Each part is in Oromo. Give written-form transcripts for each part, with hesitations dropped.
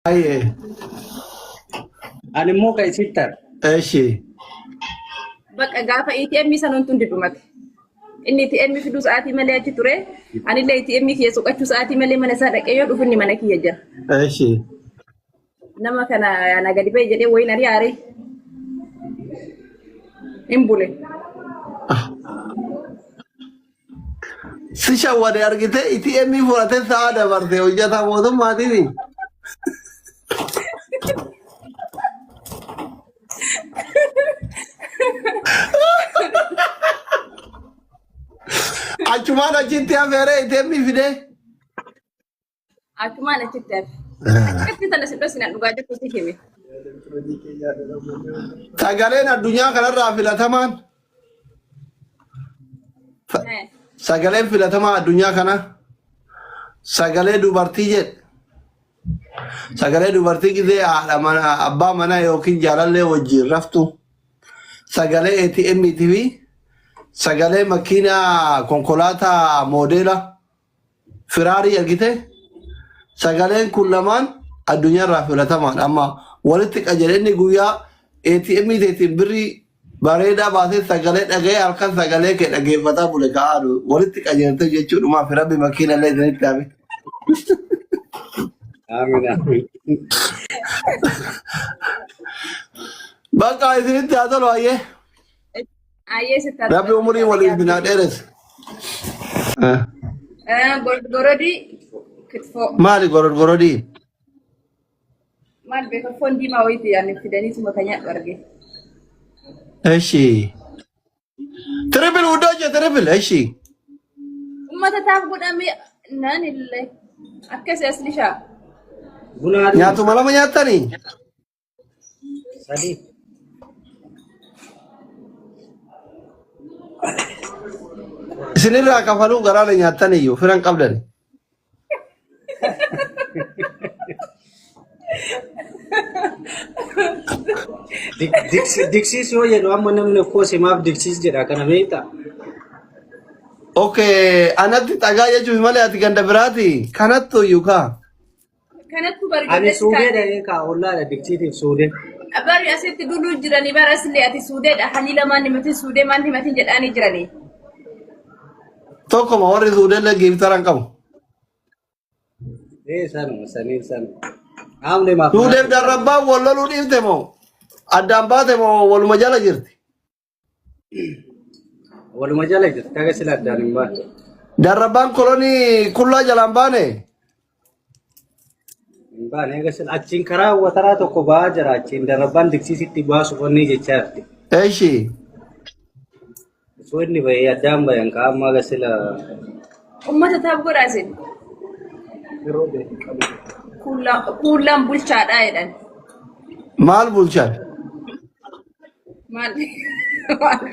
Aye. Ani muka isitar. Eshi. Bakka gaafa ATM sanuun tun dhumate. Inni ATM fiduu sa'aatii malee achi ture. Ani illee ATM kiyya soqachuu sa'aatii malee mana isaa dhaqee yoo dhufu inni mana kiyya jira. Eshi. Nama kana na gadi ba'e jedhee wayin ari aare. Hin bule. Si shawwade argite ATM fudhatee sa'a dabarte hojjetaa mootummaatiin. Achumaan achitti hafeere ATM fide. Achumaan achitti hafe. Akkatti sana si dhoosina dhugaa jirtuutti hime. Sagaleen addunyaa kanarraa filatamaan. Sagaleen filatamaa addunyaa kana. Sagalee dubartii jedhe. Sagalee dubartii gizee haadha mana abbaa mana yookiin jaalallee wajjin raftu. Sagalee ATM TV. Sagalee makiinaa konkolaataa moodela Ferrari argite. Sagaleen kun lamaan addunyaarraa filatamaan amma walitti qajeelinni guyyaa ATM teetiin birrii bareedaa baasee sagalee dhaga'ee halkan sagalee kee dhageeffataa bule ka'aadhu walitti qajeelte jechuudhumaaf rabbi makiina illee isinitti hafe. Amina. Bakka isinitti haa tolu hayyee. Ayyee sitti Rabbi umurii waliin binaa dheeres. Gorodii kitfoo. Maali gorodii? Maal beeka foon diimaa wayiiti yaanni fidanii suma kan nyaadhu arge. Eshi. Triple udaaje triple eshi. Ummata taaf godhame naan illee akkasii asli shaa. Bunaa Nyaatu malama nyaatanii? Sadi. Isinirraa kafaluu garaana nyaattan iyyuu firan qabdan. Diksis yoo jedhu amma namni koo simaaf diksis jedha kana beekta. Okay, anatti xagaa jechuun malee ati ganda biraati. Kanattu iyyuu kaa. Kanattu Ani barbaades suudeedha eegaa ollaadha diksiitiif suudee. bari asitti duluu jiranii bara asillee ati suudeedha halii lamaan himati suudee maan himatiin jedhaanii jiranii. Tokkoma warri suudellee giiftaran qabu. Sanuma saniif sanuma. Amne maaf. Suudeef darrabbaan wal loluu dhiifte moo? Addaan baate moo waluma jala jirti? Waluma jala jirti kaga sila addaan hin baatu. Darrabbaan kolonii kullaa jalaan baane? Hin baane eega sila achiin karaa wataraa tokko ba'aa jira achiin darrabbaan diksisitti baasuuf wanni jechaa jirti. Eeshi. Osoo inni bahee addaan bayan ka amma aga sila. Ummata taaf godhaasin Yeroo beekamu. kuullaan bulchaadhaa jedhan. Maal bulchan? Maal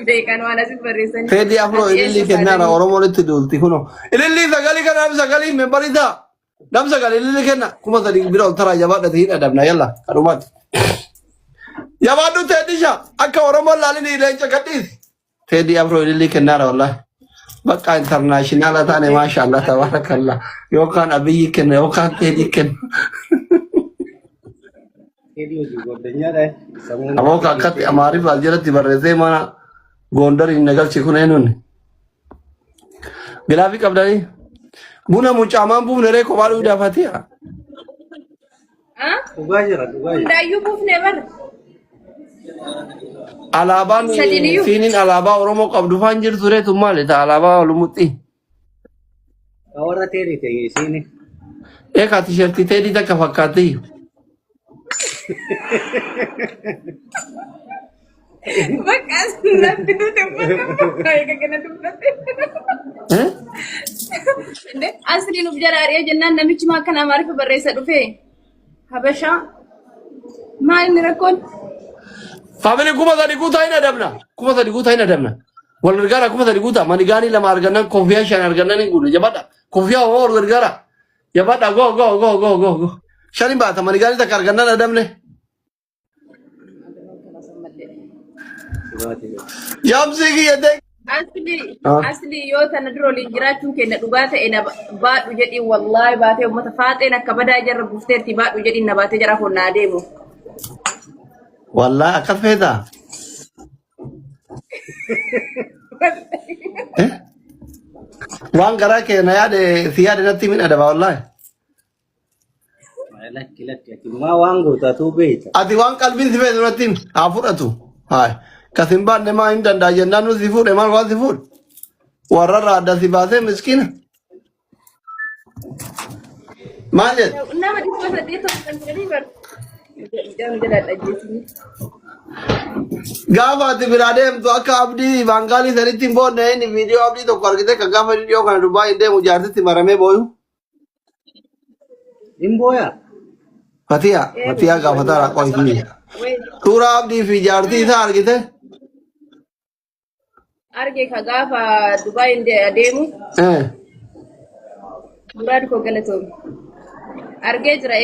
beekan waan asitti barreessanii. Fedhi afroo ilillii kennaara Oromoon itti duulti kuno. Ilillii sagalii kana nam sagalii membaritaa. Nam sagalii ilillii kenna. Kuma sadii bira ol taraa jabaadhati hin adabna yalla kadhumaatti. Jabaadhu teedisha akka Oromoon laalini leenca gadhiisi. Fedhi afroo ilillii kennaara wallahi. Bakka internaashinaala taane maashaallah tabarakallah. Yookaan abiyyi kenna yookaan teedii kenna. Hidii hojii godhanyaadha. Amoka akkatti amaariif as jalatti barreessee mana goondariin nagalchi kun eenyuun. Gilaafii qabdanii buna mucaamaan buufne ree kophaa dhuu daafatiya. Dhugaa jira dhugaa jira. Hundaayyuu buufnee bara. Alaabaan Sadiniyyuu. siiniin alaabaa Oromoo qabdu faan jirtu reetu maali ta'a alaabaa walumutti. Ka warra teeri ta'e isiini. Eekaa tishertii teedii takka fakkaatti. Bakka asirratti nuti uffata eega kana dubbate. Asliin uf jala ari'ee jennaan namichi maa kan amaarifa barreessa dhufe. Habashaa maal inni rakkoon? Faamilii kuma sadii guutaa hin adabna. Kuma sadii guutaa hin adabna. Wal gargaara kuma sadii guutaa manigaanii lama argannan kofiyyaa shan argannan hin guunne jabaadha. Kofiyyaa ho'oo wal gargaara. Jabaadha go. Shani baata manigaanii takka argannan adabne. Yamsi kiyya Ah. Asli yoo tana dura waliin jiraachuun keenya dhugaa ta'e na baadhu jedhiin wallaahi baatee uummata faaxeen akka badaa jarra buufteetti baadhu jedhiin na baatee jara foon naa deemu. Wallahi akkas feeta. Eh? Waan garaa kee na yaade si yaade natti min adaba wallahi. Lakki lakki ati maa waan gootaatu beekta. Ati waan qalbiin si feetu natti haa fudhatu. Hai. Kasin baanne maa hin danda'a jennaan nu si fuudhe maal waan si fuudhe. Warra irraa adda si baasee miskiina. Maal jedhe? Nama dhibba saddeet kan jedhanii bar. Jam jala dhaggeessini. Gaafa ati biraa deemtu akka abdii baangaalii sanitti hin boonne inni viidiyoo abdii tokko argite kan gaafa viidiyoo kana dubbaa hin deemu jaartitti maramee booyu. Hin booyaa. Fatiyaa gaafataa raaqoo hin suuraa abdii fi jaartii isaa argite. Arge ka gaafa Dubai deemu. Muraad koo galatoom. Argee jira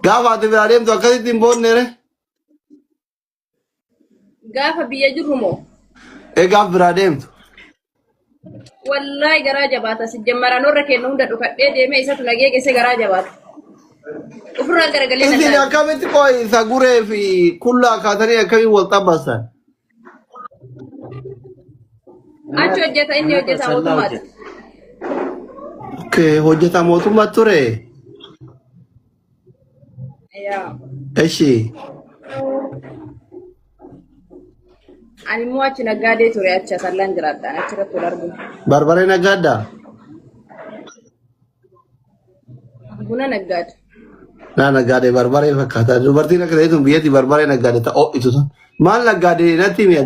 Gaafa ati biraa deemtu akkasitti hin boonne. Gaafa biyya jirru moo? Gaafa biraa deemtu. Wallahi garaa jabaata si jammaraan warra kennu hunda dhufadhee deemee isatu nagee geesse garaa jabaata. Ufirraa garagalee Isin akkamitti qo'i isa guree fi kullaa kaatanii akkamiin wal xabbasan? Achi hojjeta inni hojjeta mootummaati. Hojjeta mootummaa ture. Eshi. Ani immoo achi naggaadee ture achi asallaan jiraadhaan achirratti wal argu. Barbaree naggaaddaa? Buna naggaade. Naa naggaadee barbaree fakkaata. Dubartiin akka ta'etu biyyatti barbaree naggaade ta'a ho'itu sun. Maal naggaadee natti himi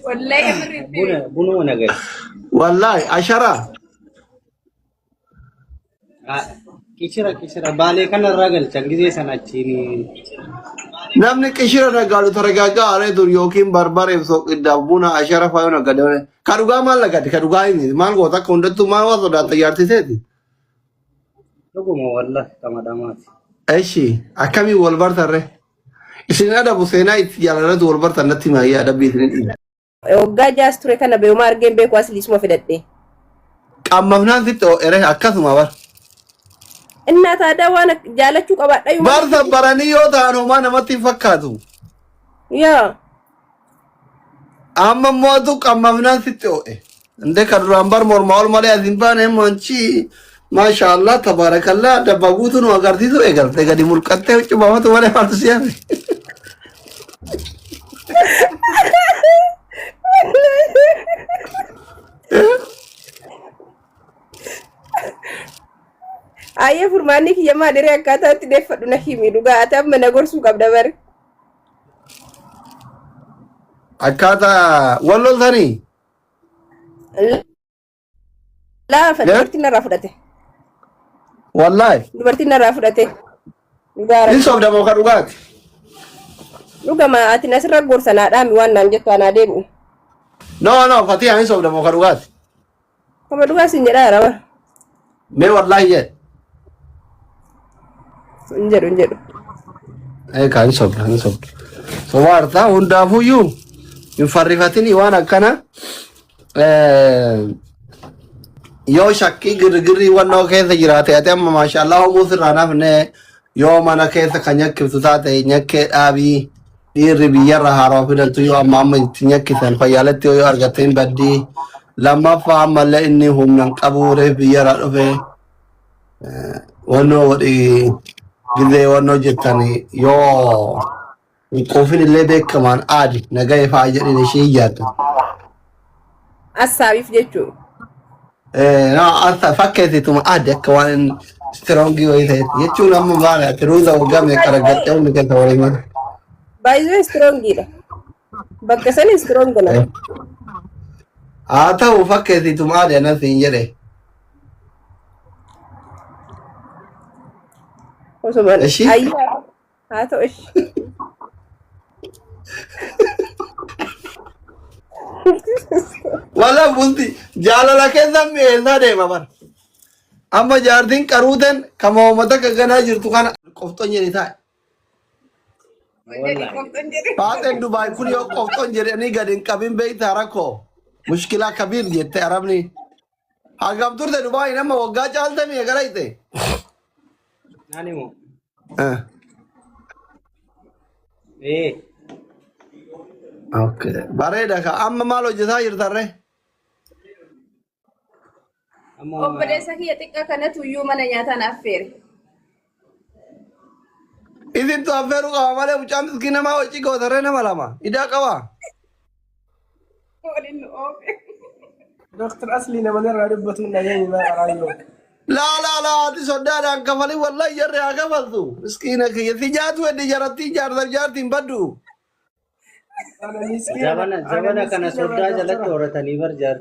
Wallahi mirri. Bunuma nagade. Wallahi ashara. Kishira baalee kanarraa galchan gisee sana achiin. Namni qishira naggaadu taragaagaa aree dur yookiin barbareef soqiddaaf buna ashara faayoo naggaade. Ka dhugaa maal naggaade? Ka dhugaa himi maal goota akka hundattuu maal waa sodaata jaartiseeti? Dhuguma wallahi qamadamaati. Eshi akkamiin wal bartarre? Isin adabu seenaa itti jaalalatu wal bartan natti maayyaa adabbii isin dhiiba. Waggaa jaas ture kana beekuma argeen beeku asliisuma fidadhe. Qammafnaan sitti ere akkasuma bar. Innaa taadaa waan jaalachuu qabaadha yoo. Barsa baranii yoo ta'an homaa namatti hin fakkaatu. Yaa. Amma mootu qammafnaan sitti o'e. Inde ka duraan bar mormaa ol malee asin baane manchi maashaallah tabarakallah dabba guutuu nu agarsiisu eegalte gadi mulqattee cubamatu malee maaltu siyaase. Ayyee furmaanni kiyya maaliree akkaataa itti deeffadhu na himi dhugaa ati amma na gorsuu qabda bari. Akkaataa wal loltanii? Laafa dubartiin narraa fudhate. Wallahi. Dubartiin narraa fudhate. Dhugaara. Ni sobda moo ka dhugaati? Dhugama ati nasirra gorsanaa dhaami waan naan jettu anaa deebi'u. No, Fatiha ni sobda moo ka dhugaati? Kama dhugaa sin jedhaa raba. Mee wallahi jedhe. Hin jedhu. Ka ni sobda. Sobaartaa hundaafuyyuu hin farrifatini waan akkana. Yoo shakkii girgirrii wannoo keessa jiraate ati amma maashaallah homuu sirraa nafne yoo mana keessa kan nyakkiftu taate nyakkee dhaabii dhiirri biyyarra haaraa fidantu yoo amma itti nyakkisan fayyaalatti yoo argatte hin baddii lammaffaa ammallee inni humnan qabu reef biyyarra dhufe wannoo wadhi gizee wannoo jettan yoo quufin illee beekamaan aadi nagahee fa'aa jedhin ishee iyyaatu. Assaabiif jechuudha. Asa fakkeessituma aadi akka waan strongii wayii ta'etti jechuun amma baala tiruuza waggaa qaragattee hundi keessa walii mana. Baay'ee strongiidha. Bakka sani strong gala. Haa ta'u fakkeessituma aadi anas hin jedhe. Osoo Eshi? ayyaa haa ta'u eshi. Wala bulti jaalala keessa mi'eessaa deema bara. Amma jaartiin qaruuteen kama uummata gagganaa jirtu kana qoftoon jedhi taa'e. Wallahi. Baaxeen Dubaay kun yoo qoftoon jedhanii gad hin qabin beeyta rakkoo. Mushkilaa kabiir jette Arabni. Hagam turte Dubaay nama waggaa caaltamii eegalayte. Nani mo? Eh. Okay. Bareeda ka. Amma maal hojjetaa jirtarre? Obboleessa kiyya xiqqaa kanatu iyyuu mana nyaataan affeere. Isintu affeeruu qaba malee mucaa miskiin namaa hojii gootarree nama lama. Idaa qaba. Waliin nu oofe. دكتور أصلي لما نرى ربة من أيام ما أرايو لا ati sodaadhaan kafalii wallahi jarri haa kafaltu. Miskiina kiyya si jaatu weddi jarattii jaartiin baddu. أنا مسكين Zabana kana sodaa jalatti horatanii barjaar.